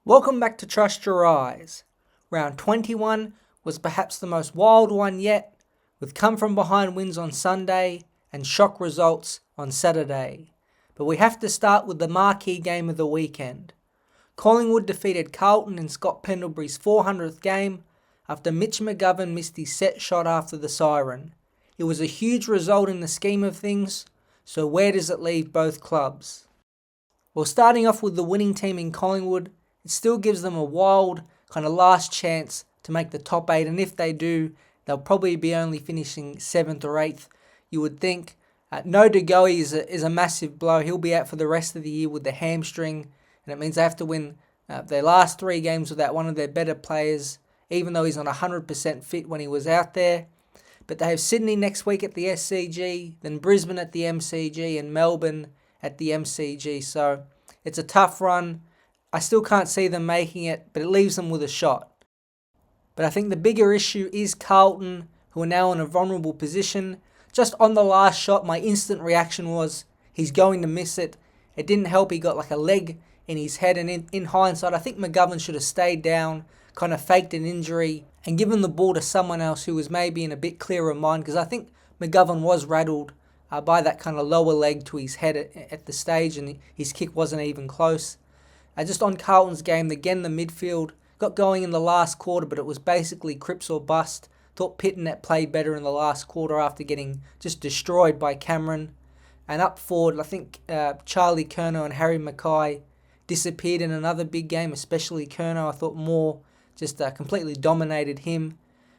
Welcome back to Trust Your Eyes. Round 21 was perhaps the most wild one yet, with come-from-behind wins on Sunday and shock results on Saturday. But we have to start with the marquee game of the weekend. Collingwood defeated Carlton in Scott Pendlebury's 400th game after Mitch McGovern missed his set shot after the siren. It was a huge result in the scheme of things, so where does it leave both clubs? Well, starting off with the winning team in Collingwood, it still gives them a wild kind of last chance to make the top 8, and if they do, they'll probably be only finishing 7th or 8th, you would think. No De Goey is a massive blow. He'll be out for the rest of the year with the hamstring, and it means they have to win their last 3 games without one of their better players, even though he's not 100% fit when he was out there. But they have Sydney next week at the SCG, then Brisbane at the MCG, and Melbourne at the MCG, so it's a tough run. I still can't see them making it, but it leaves them with a shot. But I think the bigger issue is Carlton, who are now in a vulnerable position. Just on the last shot, my instant reaction was, he's going to miss it. It didn't help, he got like a leg in his head, and in hindsight, I think McGovern should have stayed down, kind of faked an injury, and given the ball to someone else who was maybe in a bit clearer mind, because I think McGovern was rattled by that kind of lower leg to his head at the stage, and his kick wasn't even close. Just on Carlton's game, again, the midfield got going in the last quarter, but it was basically Cripps or bust. Thought Pittonet played better in the last quarter after getting just destroyed by Cameron. And up forward, I think Charlie Curnow and Harry Mackay disappeared in another big game, especially Curnow. I thought Moore just completely dominated him.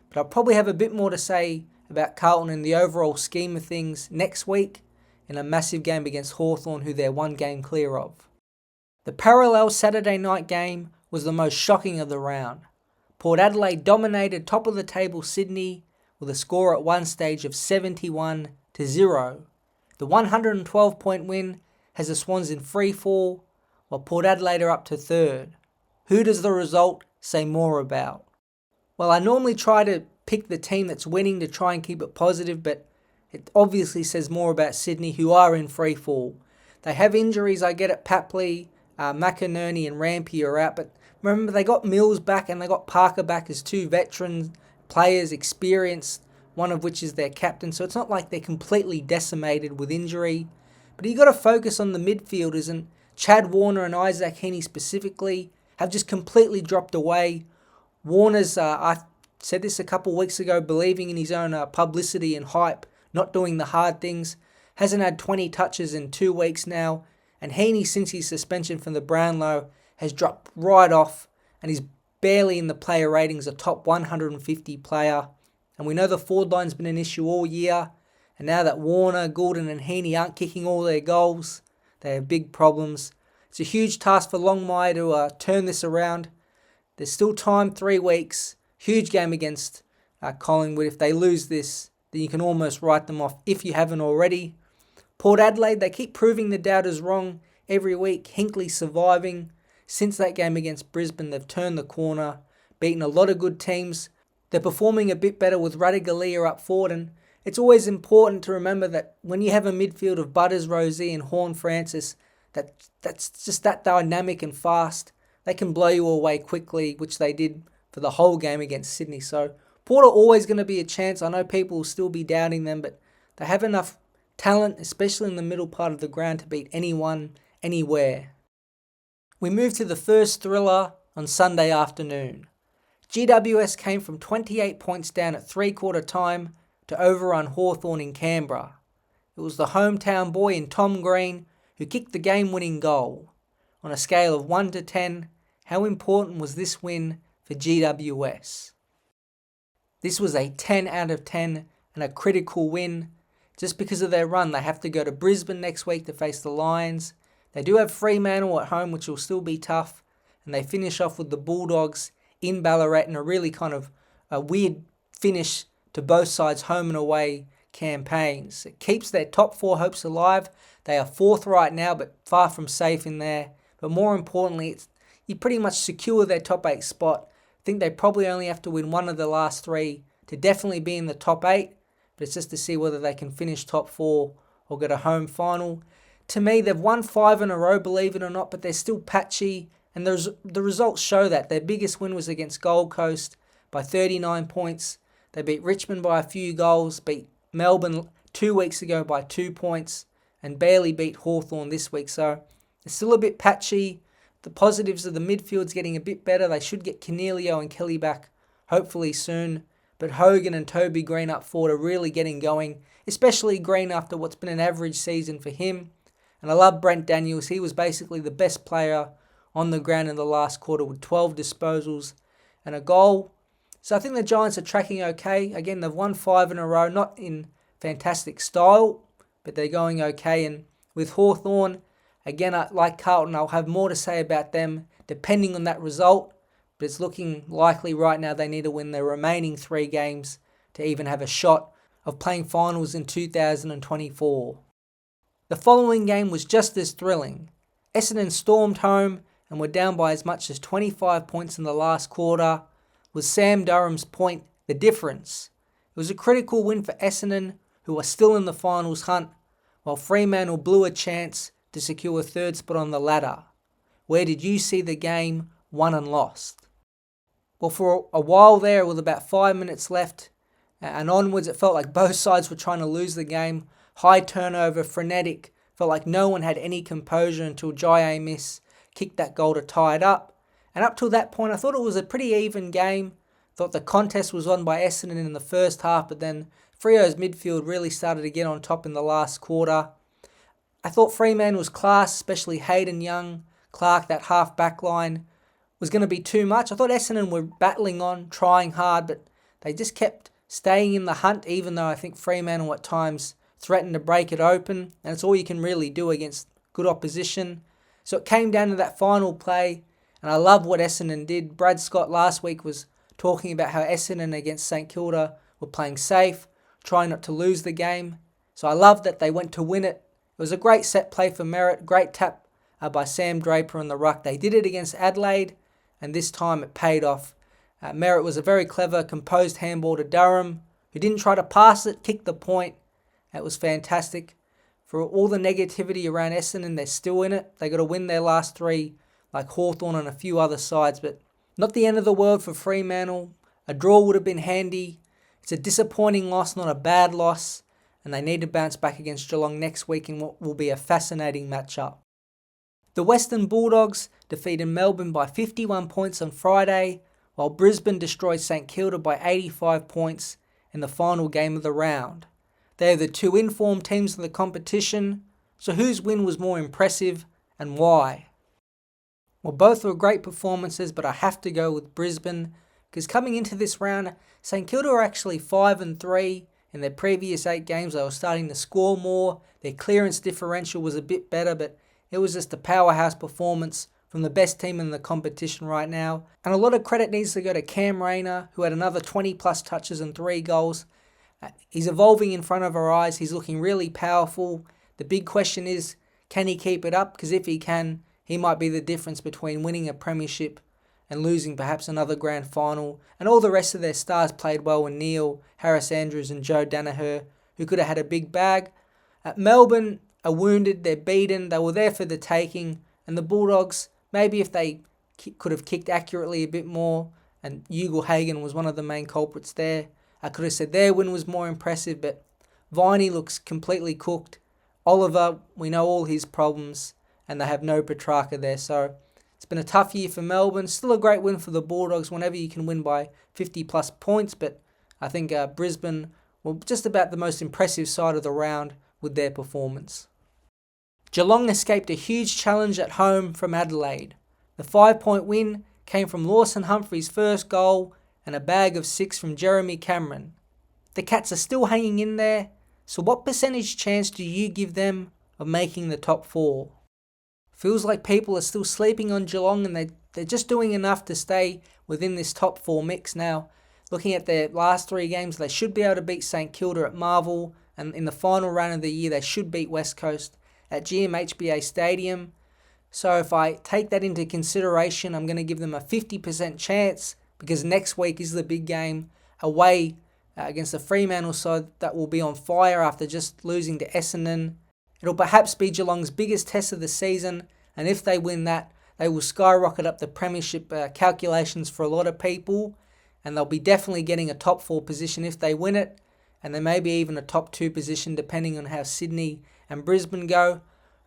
But I'll probably have a bit more to say about Carlton in the overall scheme of things next week in a massive game against Hawthorn, who they're 1 game clear of. The parallel Saturday night game was the most shocking of the round. Port Adelaide dominated top of the table Sydney with a score at one stage of 71-0. The 112-point win has the Swans in free fall, while Port Adelaide are up to 3rd. Who does the result say more about? Well, I normally try to pick the team that's winning to try and keep it positive, but it obviously says more about Sydney, who are in free fall. They have injuries, I get it, Papley, McInerney and Rampy are out, but remember they got Mills back and they got Parker back as 2 veteran players, experienced, one of which is their captain, so it's not like they're completely decimated with injury. But you got to focus on the midfielders, and Chad Warner and Isaac Heaney specifically have just completely dropped away. Warner's, I said this a couple of weeks ago, believing in his own publicity and hype, not doing the hard things, hasn't had 20 touches in 2 weeks now. And Heaney, since his suspension from the Brownlow, has dropped right off and he's barely in the player ratings, a top 150 player. And we know the forward line's been an issue all year. And now that Warner, Goulden and Heaney aren't kicking all their goals, they have big problems. It's a huge task for Longmire to turn this around. There's still time, 3 weeks. Huge game against Collingwood. If they lose this, then you can almost write them off if you haven't already. Port Adelaide, they keep proving the doubters wrong every week. Hinkley surviving. Since that game against Brisbane, they've turned the corner, beaten a lot of good teams. They're performing a bit better with Radigalia up forward, and it's always important to remember that when you have a midfield of Butters, Rosie and Horne-Francis, that's just that dynamic and fast. They can blow you away quickly, which they did for the whole game against Sydney. So Port are always going to be a chance. I know people will still be doubting them, but they have enough talent, especially in the middle part of the ground, to beat anyone, anywhere. We move to the first thriller on Sunday afternoon. GWS came from 28 points down at 3/4 time to overrun Hawthorn in Canberra. It was the hometown boy in Tom Green who kicked the game-winning goal. On a scale of 1 to 10, how important was this win for GWS? This was a 10 out of 10 and a critical win. Just because of their run, they have to go to Brisbane next week to face the Lions. They do have Fremantle at home, which will still be tough. And they finish off with the Bulldogs in Ballarat in a really kind of a weird finish to both sides' home and away campaigns. It keeps their top 4 hopes alive. They are 4th right now, but far from safe in there. But more importantly, you pretty much secure their top 8 spot. I think they probably only have to win one of the last 3 to definitely be in the top 8. But it's just to see whether they can finish top 4 or get a home final. To me, they've won 5 in a row, believe it or not, but they're still patchy And the results show that. Their biggest win was against Gold Coast by 39 points. They beat Richmond by a few goals, beat Melbourne 2 weeks ago by 2 points, and barely beat Hawthorn this week. So it's still a bit patchy. The positives of the midfield's getting a bit better. They should get Cornelio and Kelly back hopefully soon. But Hogan and Toby Green up forward are really getting going, especially Green after what's been an average season for him. And I love Brent Daniels. He was basically the best player on the ground in the last quarter with 12 disposals and a goal. So I think the Giants are tracking okay. Again, they've won 5 in a row, not in fantastic style, but they're going okay. And with Hawthorn, again, like Carlton, I'll have more to say about them depending on that result. But it's looking likely right now they need to win their remaining 3 games to even have a shot of playing finals in 2024. The following game was just as thrilling. Essendon stormed home and were down by as much as 25 points in the last quarter, with Sam Durham's point the difference. It was a critical win for Essendon, who are still in the finals hunt, while Fremantle blew a chance to secure a 3rd spot on the ladder. Where did you see the game won and lost? Well, for a while there, with about 5 minutes left and onwards, it felt like both sides were trying to lose the game. High turnover, frenetic, felt like no one had any composure until Jai Amiss kicked that goal to tie it up. And up till that point, I thought it was a pretty even game. Thought the contest was won by Essendon in the first half, but then Freo's midfield really started to get on top in the last quarter. I thought Fremantle was class, especially Hayden Young, Clark, that half back line was going to be too much. I thought Essendon were battling on, trying hard, but they just kept staying in the hunt, even though I think Fremantle at times threatened to break it open, and it's all you can really do against good opposition. So it came down to that final play, and I love what Essendon did. Brad Scott last week was talking about how Essendon against St Kilda were playing safe, trying not to lose the game. So I love that they went to win it. It was a great set play for Merritt, great tap by Sam Draper in the ruck. They did it against Adelaide, and this time it paid off. Merritt was a very clever, composed handball to Durham, who didn't try to pass it, kicked the point. It was fantastic. For all the negativity around Essendon, they're still in it. They got to win their last 3, like Hawthorn and a few other sides, but not the end of the world for Fremantle. A draw would have been handy. It's a disappointing loss, not a bad loss, and they need to bounce back against Geelong next week in what will be a fascinating matchup. The Western Bulldogs defeated Melbourne by 51 points on Friday, while Brisbane destroyed St Kilda by 85 points in the final game of the round. They are the 2 informed teams in the competition, so whose win was more impressive and why? Well, both were great performances, but I have to go with Brisbane, because coming into this round, St Kilda were actually 5-3 in their previous 8 games. They were starting to score more, their clearance differential was a bit better, but it was just a powerhouse performance from the best team in the competition right now. And a lot of credit needs to go to Cam Rayner, who had another 20 plus touches and 3 goals. He's evolving in front of our eyes. He's looking really powerful. The big question is, can he keep it up? Because if he can, he might be the difference between winning a premiership and losing perhaps another grand final. And all the rest of their stars played well with Neil, Harris Andrews and Joe Danaher, who could have had a big bag. Melbourne are wounded, they're beaten, they were there for the taking, and the Bulldogs, maybe if they could have kicked accurately a bit more, and Ugle Hagen was one of the main culprits there, I could have said their win was more impressive, but Viney looks completely cooked. Oliver, we know all his problems, and they have no Petrarca there, so it's been a tough year for Melbourne. Still a great win for the Bulldogs whenever you can win by 50 plus points, but I think Brisbane were just about the most impressive side of the round with their performance. Geelong escaped a huge challenge at home from Adelaide. The 5-point win came from Lawson Humphrey's first goal and a bag of 6 from Jeremy Cameron. The Cats are still hanging in there, so what percentage chance do you give them of making the top 4? Feels like people are still sleeping on Geelong and they're just doing enough to stay within this top 4 mix now. Looking at their last 3 games, they should be able to beat St Kilda at Marvel, and in the final round of the year they should beat West Coast at GMHBA Stadium. So if I take that into consideration, I'm going to give them a 50% chance, because next week is the big game away against the Fremantle side that will be on fire after just losing to Essendon. It'll perhaps be Geelong's biggest test of the season, and if they win that, they will skyrocket up the premiership calculations for a lot of people, and they'll be definitely getting a top 4 position if they win it, and then maybe even a top 2 position depending on how Sydney and Brisbane go.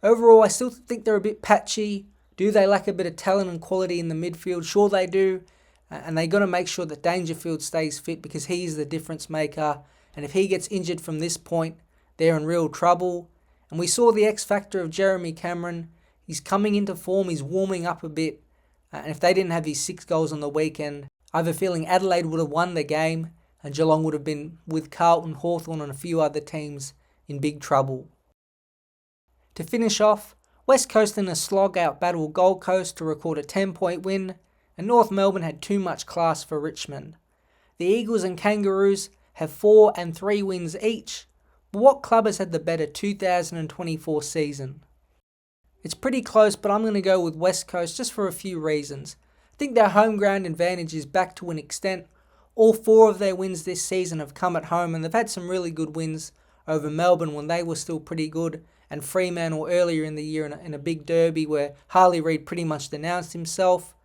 Overall, I still think they're a bit patchy. Do they lack a bit of talent and quality in the midfield? Sure they do. And they got to make sure that Dangerfield stays fit because he's the difference maker. And if he gets injured from this point, they're in real trouble. And we saw the X factor of Jeremy Cameron. He's coming into form. He's warming up a bit. And if they didn't have his 6 goals on the weekend, I have a feeling Adelaide would have won the game and Geelong would have been, with Carlton, Hawthorn and a few other teams, in big trouble. To finish off, West Coast in a slog out-battled Gold Coast to record a 10-point win, and North Melbourne had too much class for Richmond. The Eagles and Kangaroos have 4 and 3 wins each, but what club has had the better 2024 season? It's pretty close, but I'm going to go with West Coast just for a few reasons. I think their home ground advantage is back to an extent. All 4 of their wins this season have come at home, and they've had some really good wins over Melbourne when they were still pretty good, and Fremantle earlier in the year in a big derby where Harley Reid pretty much denounced himself.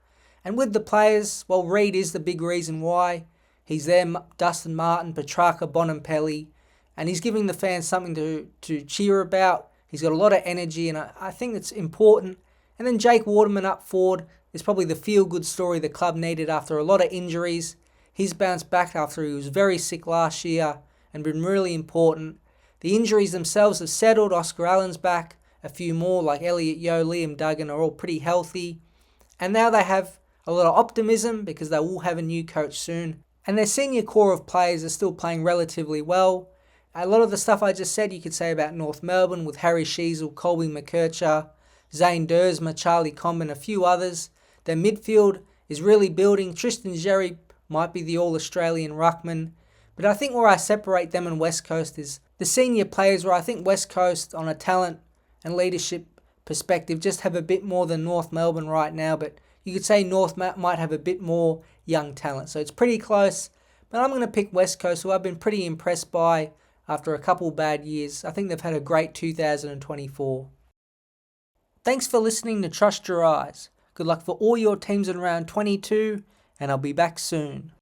And with the players, well, Reid is the big reason why. He's there, Dustin Martin, Petrarca, Bonampelli, and he's giving the fans something to cheer about. He's got a lot of energy, and I think it's important. And then Jake Waterman up forward is probably the feel-good story the club needed after a lot of injuries. He's bounced back after he was very sick last year and been really important. The injuries themselves have settled. Oscar Allen's back. A few more like Elliot Yeo, Liam Duggan are all pretty healthy. And now they have a lot of optimism because they will have a new coach soon. And their senior core of players are still playing relatively well. A lot of the stuff I just said you could say about North Melbourne with Harry Sheasel, Colby McKercher, Zane Dersma, Charlie Comben, a few others. Their midfield is really building. Tristan Xerri might be the All-Australian ruckman. But I think where I separate them and West Coast is the senior players, where I think West Coast on a talent and leadership perspective just have a bit more than North Melbourne right now, but you could say North might have a bit more young talent. So it's pretty close, but I'm going to pick West Coast, who I've been pretty impressed by after a couple bad years. I think they've had a great 2024. Thanks for listening to Trust Your Eyes. Good luck for all your teams in round 22, and I'll be back soon.